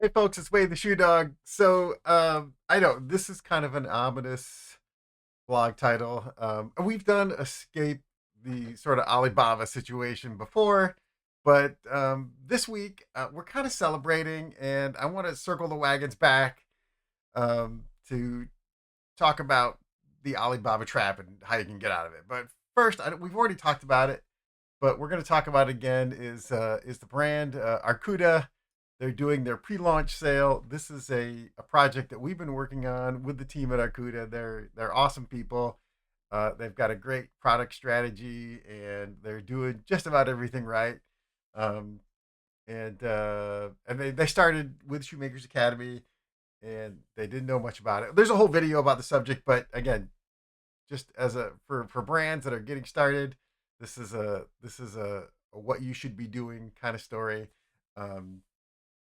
Hey folks, it's Wade the Shoe Dog. So I know this is kind of an ominous blog title. We've done escape the sort of Alibaba situation before, but this week we're kind of celebrating, and I want to circle the wagons back to talk about the Alibaba trap and how you can get out of it. But first, we've already talked about it, but we're going to talk about it again. Is the brand Arcuda? They're doing their pre-launch sale. This is a project that we've been working on with the team at Arcuda. They're awesome people. They've got a great product strategy, and they're doing just about everything right. Um, and they started with Shoemakers Academy, and they didn't know much about it. There's a whole video about the subject, but again, just as a for brands that are getting started, this is a what you should be doing kind of story. Um,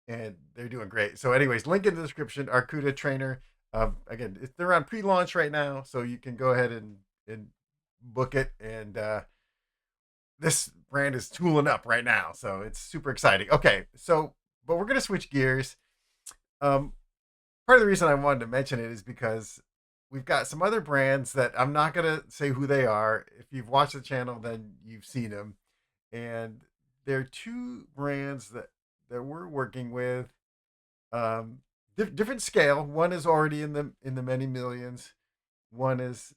and they're doing great. So, anyways, link in the description. Arcuda trainer. Again, they're on pre-launch right now, so you can go ahead and book it. And this brand is tooling up right now, so it's super exciting. Okay, so but we're gonna switch gears. Um, Part of the reason I wanted to mention it is because we've got some other brands that I'm not gonna say who they are. If you've watched the channel, then you've seen them, and they're two brands that we're working with. um, Different scale. One is already in the many millions. One is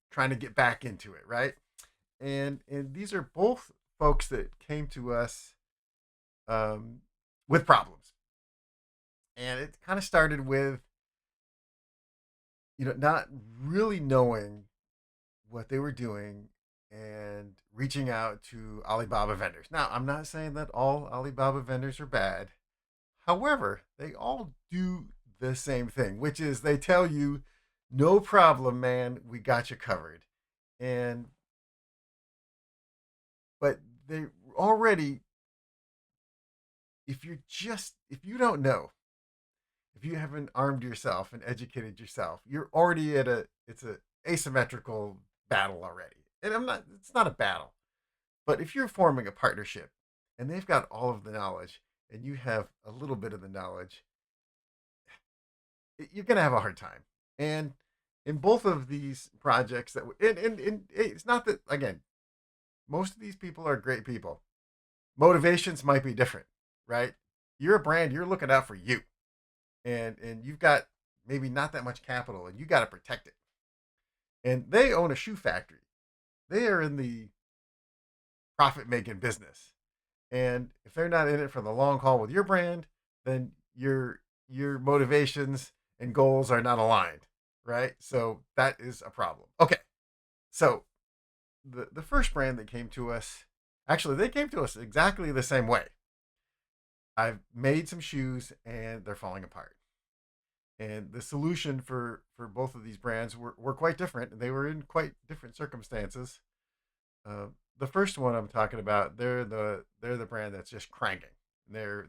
trying to get back into it, right? And these are both folks that came to us um, with problems, and it kind of started with not really knowing what they were doing and reaching out to Alibaba vendors. Now, I'm not saying that all Alibaba vendors are bad. However, they all do the same thing, which is they tell you, no problem, man, we got you covered. And, but they already, if you don't know, if you haven't armed yourself and educated yourself, you're already it's a asymmetrical battle already. And it's not a battle, but if you're forming a partnership and they've got all of the knowledge and you have a little bit of the knowledge, you're going to have a hard time. And in both of these projects and it's not that, again, most of these people are great people. Motivations might be different, right? You're a brand, you're looking out for you. And you've got maybe not that much capital, and you got to protect it. And they own a shoe factory. They are in the profit making business. And if they're not in it for the long haul with your brand, then your motivations and goals are not aligned, right? So that is a problem. Okay. So the first brand that came to us, actually they came to us exactly the same way. I've made some shoes and they're falling apart. And the solution for both of these brands were quite different. They were in quite different circumstances. The first one I'm talking about, they're the brand that's just cranking. They've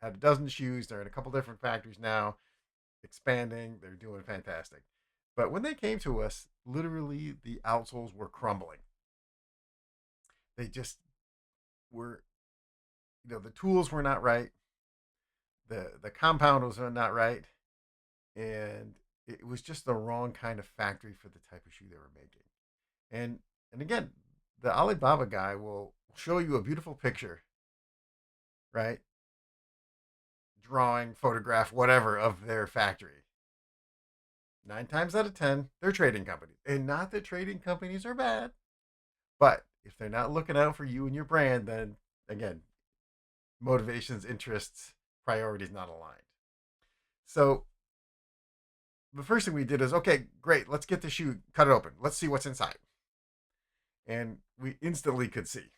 had a dozen shoes. They're in a couple different factories now, expanding. They're doing fantastic. But when they came to us, literally the outsoles were crumbling. They just were, the tools were not right. The compound was not right, and it was just the wrong kind of factory for the type of shoe they were making. And again, the Alibaba guy will show you a beautiful picture, right? Drawing, photograph, whatever of their factory. 9 times out of 10, they're trading companies. And not that trading companies are bad, but if they're not looking out for you and your brand, then again, motivations, interests, priorities not aligned. So the first thing we did is, okay, great, let's get the shoe, cut it open. Let's see what's inside. And we instantly could see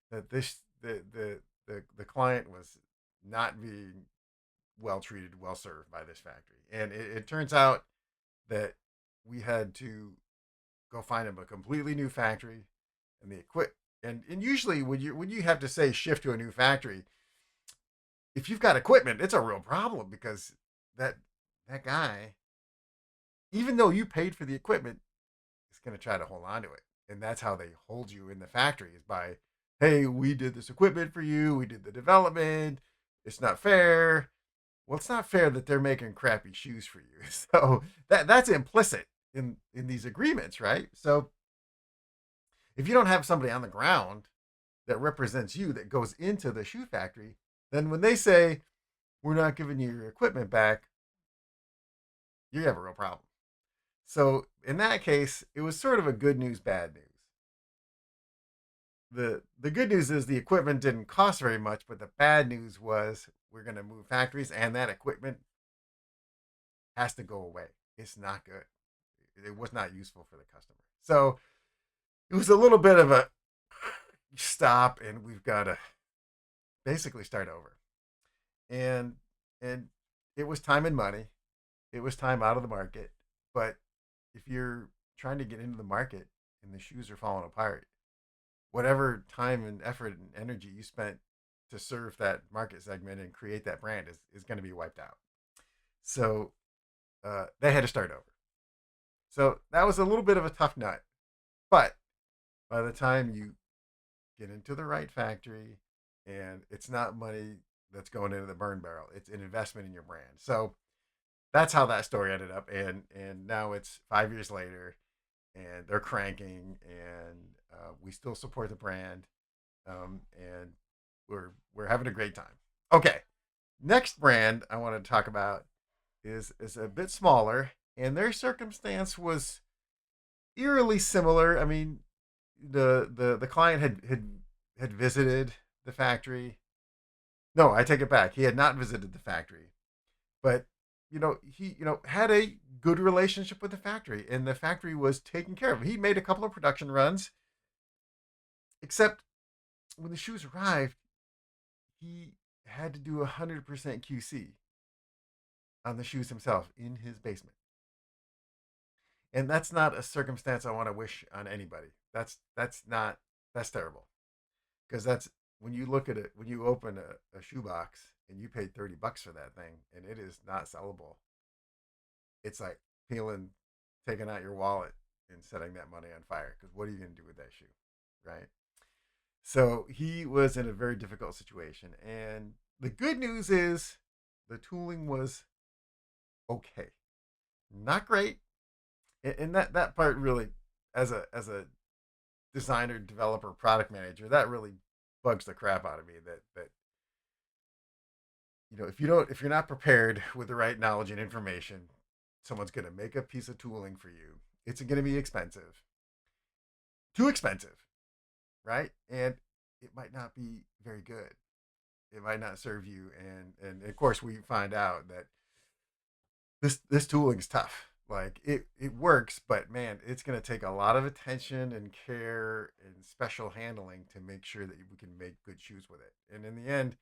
that the client was not being well treated, well served by this factory. And it turns out that we had to go find him a completely new factory, and the equip and usually when you have to say shift to a new factory, if you've got equipment, it's a real problem because that that guy, even though you paid for the equipment, is going to try to hold on to it. And that's how they hold you in the factory, is by Hey, we did this equipment for you. We did the development. It's not fair. Well, it's not fair that they're making crappy shoes for you. So that's implicit in these agreements, right? So if you don't have somebody on the ground that represents you that goes into the shoe factory, then when they say we're not giving you your equipment back, you have a real problem. So in that case, it was sort of a good news, bad news. The good news is the equipment didn't cost very much, but the bad news was we're going to move factories and that equipment has to go away. It's not good. It was not useful for the customer. So it was a little bit of a stop, and we've got to basically start over. And and it was time and money. It was time out of the market. But if you're trying to get into the market and the shoes are falling apart, whatever time and effort and energy you spent to serve that market segment and create that brand is going to be wiped out. So they had to start over. So that was a little bit of a tough nut. But by the time you get into the right factory, and it's not money that's going into the burn barrel, it's an investment in your brand. So that's how that story ended up. And now it's 5 years later, and they're cranking, and we still support the brand, and we're having a great time. Okay, next brand I want to talk about is a bit smaller, and their circumstance was eerily similar. I mean, the client had visited the factory. No, I take it back. He had not visited the factory, but he had a good relationship with the factory, and the factory was taking care of him. He made a couple of production runs, except when the shoes arrived, he had to do 100% QC on the shoes himself in his basement. And that's not a circumstance I want to wish on anybody. That's not that's terrible, because that's when you look at it, when you open a shoe box and you paid $30 for that thing and it is not sellable. It's like peeling, taking out your wallet and setting that money on fire. Because what are you going to do with that shoe, right? So he was in a very difficult situation, and the good news is the tooling was okay, not great, and that part really, as a designer, developer, product manager, that really bugs the crap out of me. That if you're not prepared with the right knowledge and information, someone's going to make a piece of tooling for you. It's going to be expensive, too expensive, right? And it might not be very good. It might not serve you, and of course we find out that this tooling is tough. Like it works, but man, it's going to take a lot of attention and care and special handling to make sure that we can make good shoes with it. And in the end,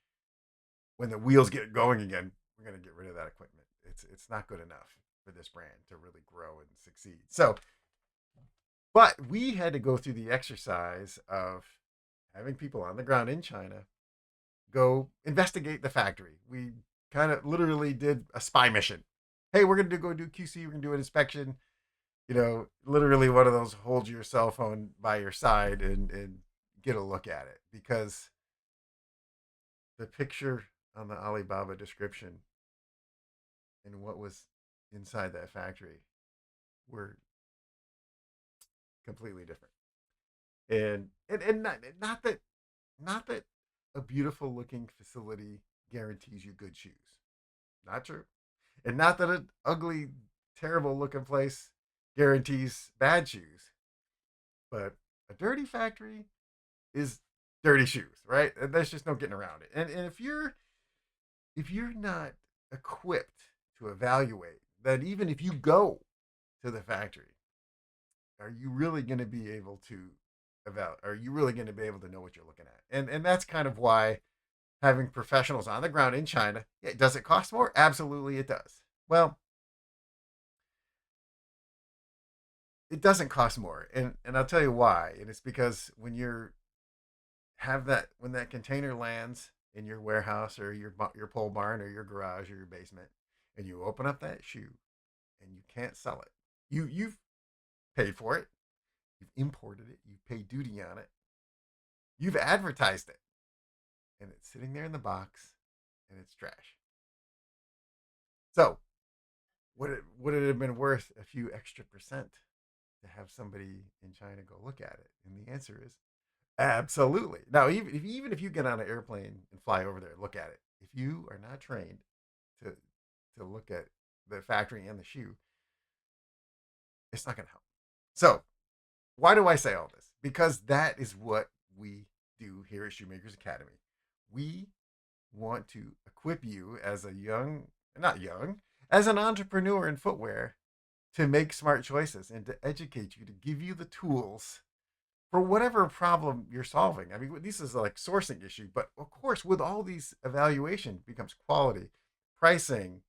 when the wheels get going again, we're going to get rid of that equipment. It's not good enough for this brand to really grow and succeed. So, but we had to go through the exercise of having people on the ground in China go investigate the factory. We kind of literally did a spy mission. Hey, we're going to go do QC. We're going to do an inspection. Literally one of those hold your cell phone by your side and get a look at it, because the picture on the Alibaba description and what was inside that factory were completely different. And not that a beautiful looking facility guarantees you good shoes. Not true. And not that an ugly, terrible looking place guarantees bad shoes. But a dirty factory is dirty shoes, right? And there's just no getting around it. And if you're not equipped to evaluate that, even if you go to the factory, are you really going to be able to are you really going to be able to know what you're looking at? And that's kind of why having professionals on the ground in China, yeah, does it cost more? Absolutely it does. Well, it doesn't cost more. And I'll tell you why. And it's because when that container lands in your warehouse or your pole barn or your garage or your basement, and you open up that shoe and you can't sell it. You've paid for it. You've imported it. You pay duty on it. You've advertised it, and it's sitting there in the box, and it's trash. So, would it have been worth a few extra percent to have somebody in China go look at it? And the answer is absolutely. Now, even if you get on an airplane and fly over there and look at it, if you are not trained to look at the factory and the shoe, it's not going to help. So, why do I say all this? Because that is what we do here at Shoemakers Academy. We want to equip you as a not young, as an entrepreneur in footwear to make smart choices and to educate you, to give you the tools for whatever problem you're solving. I mean, this is like sourcing issue, but of course, with all these evaluation becomes quality, pricing.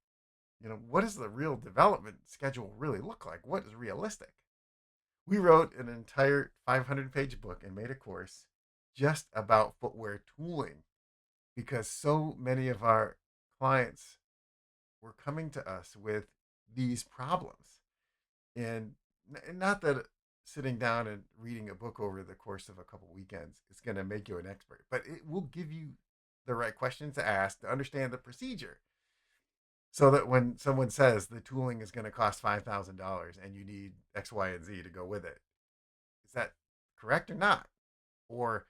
What does the real development schedule really look like? What is realistic? We wrote an entire 500-page book and made a course just about footwear tooling because so many of our clients were coming to us with these problems. And not that sitting down and reading a book over the course of a couple weekends is going to make you an expert, but it will give you the right questions to ask to understand the procedure so that when someone says the tooling is going to cost $5,000 and you need X, Y, and Z to go with it, is that correct or not? Or,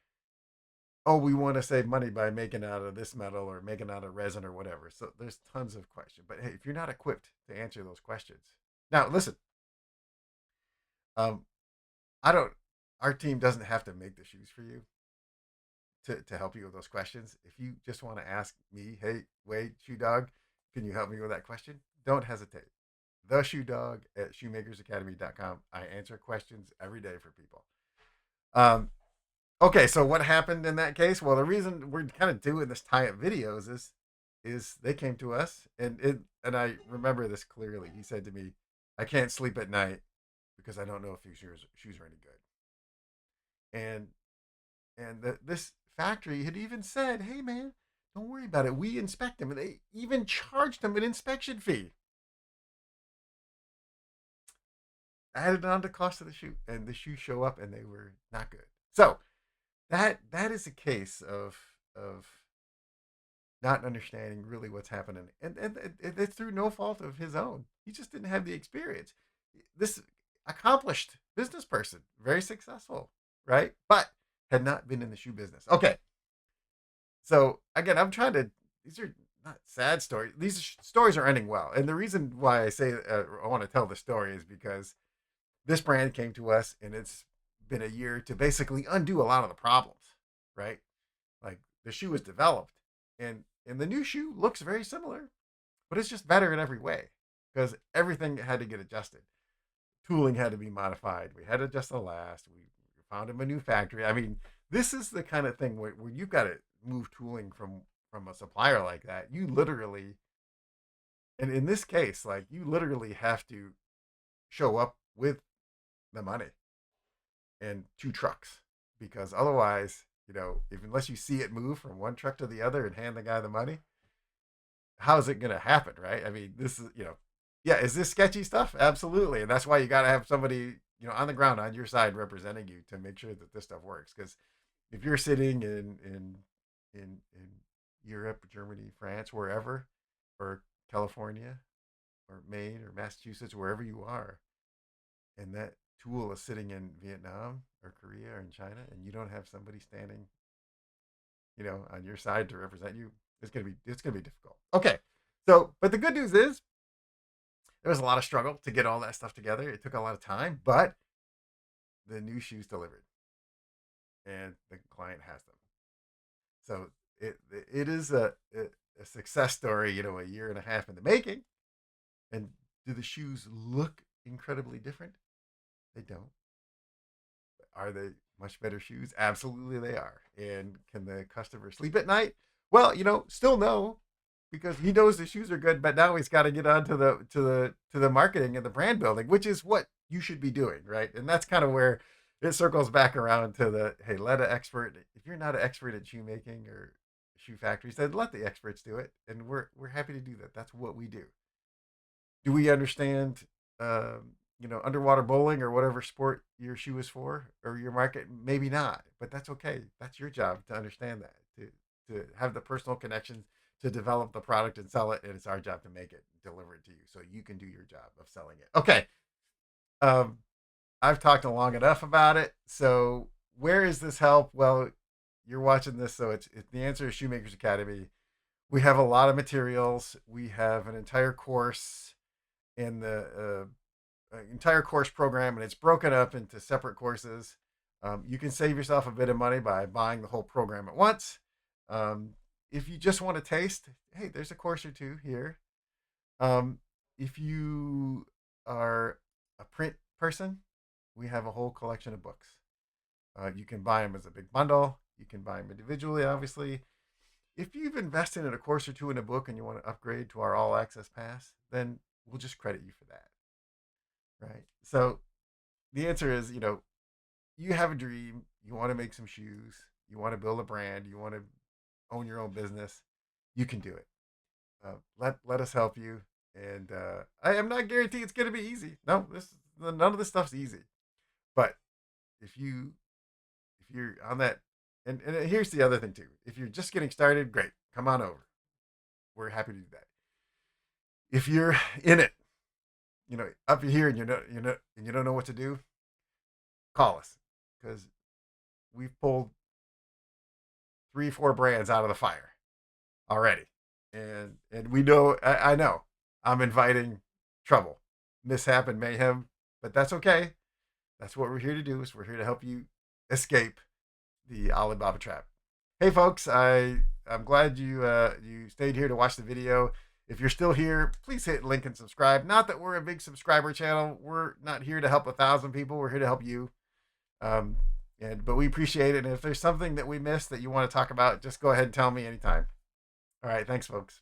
oh, we want to save money by making out of this metal or making out of resin or whatever. So there's tons of questions. But hey, if you're not equipped to answer those questions, now listen, um, I don't, our team doesn't have to make the shoes for you to help you with those questions. If you just want to ask me, hey, Wade, Shoe Dog, can you help me with that question? Don't hesitate. The Shoe Dog at shoemakersacademy.com. I answer questions every day for people. Um, okay, so what happened in that case? Well, the reason we're kind of doing this tie-up videos is they came to us and I remember this clearly. He said to me, "I can't sleep at night because I don't know if these shoes are any good." And this factory had even said, "Hey, man, don't worry about it. We inspect them." And they even charged him an inspection fee, added on the cost of the shoe, and the shoes show up and they were not good. So that is a case of not understanding really what's happening, and it's through no fault of his own. He just didn't have the experience. This accomplished business person, very successful, right? But had not been in the shoe business. Okay, so again, I'm trying to. These are not sad stories. These stories are ending well, and the reason why I say I want to tell the story is because this brand came to us, and it's been a year to basically undo a lot of the problems, right? Like the shoe was developed, and the new shoe looks very similar, but it's just better in every way because everything had to get adjusted. Tooling had to be modified. We had to adjust the last. We found him a new factory. I mean, this is the kind of thing where you've got to move tooling from a supplier like that. You literally, and in this case, like you literally have to show up with the money and two trucks because otherwise, if unless you see it move from one truck to the other and hand the guy the money, how is it going to happen, right? I mean, this is, yeah, is this sketchy stuff? Absolutely. And that's why you got to have somebody, on the ground on your side representing you to make sure that this stuff works. Because if you're sitting in Europe, Germany, France, wherever, or California, or Maine, or Massachusetts, wherever you are, and that tool is sitting in Vietnam or Korea or in China, and you don't have somebody standing, on your side to represent you, it's gonna be difficult. Okay, so but the good news is there was a lot of struggle to get all that stuff together. It took a lot of time, but the new shoes delivered, and the client has them. So it is a success story. A year and a half in the making. And do the shoes look incredibly different? They don't. Are they much better shoes? Absolutely, they are. And can the customer sleep at night? Well, still no, because he knows the shoes are good, but now he's got to get on to the marketing and the brand building, which is what you should be doing, right? And that's kind of where it circles back around to the hey, let an expert. If you're not an expert at shoemaking or shoe factories, then let the experts do it, and we're happy to do that. That's what we do. Do we understand underwater bowling or whatever sport your shoe is for or your market, maybe not, but that's okay. That's your job to understand that, to have the personal connections, to develop the product and sell it, and it's our job to make it, deliver it to you, so you can do your job of selling it. Okay, um, I've talked long enough about it. So where is this help? Well, you're watching this, so it's the answer is Shoemakers Academy. We have a lot of materials. We have an entire course in the entire course program, and it's broken up into separate courses. You can save yourself a bit of money by buying the whole program at once. Um, if you just want to taste, hey, there's a course or two here. Um, if you are a print person, we have a whole collection of books. You can buy them as a big bundle. You can buy them individually, obviously. If you've invested in a course or two in a book and you want to upgrade to our all access pass, then we'll just credit you for that. Right. So the answer is, you have a dream, you want to make some shoes, you want to build a brand, you want to own your own business, you can do it. Let us help you. And I am not guaranteeing it's going to be easy. No, none of this stuff's easy. But if you're on that, and here's the other thing too. If you're just getting started, great, come on over. We're happy to do that. If you're in it, up here and you don't know what to do, call us, because we've pulled 3, 4 brands out of the fire already, and we know, I know I'm inviting trouble, mishap, and mayhem, but that's okay. That's what we're here to do. Is we're here to help you escape the Alibaba trap. Hey folks, I'm glad you stayed here to watch the video. If you're still here, please hit link and subscribe. Not that we're a big subscriber channel. We're not here to help 1,000 people. We're here to help you. Um, but we appreciate it. And if there's something that we missed that you want to talk about, just go ahead and tell me anytime. All right. Thanks, folks.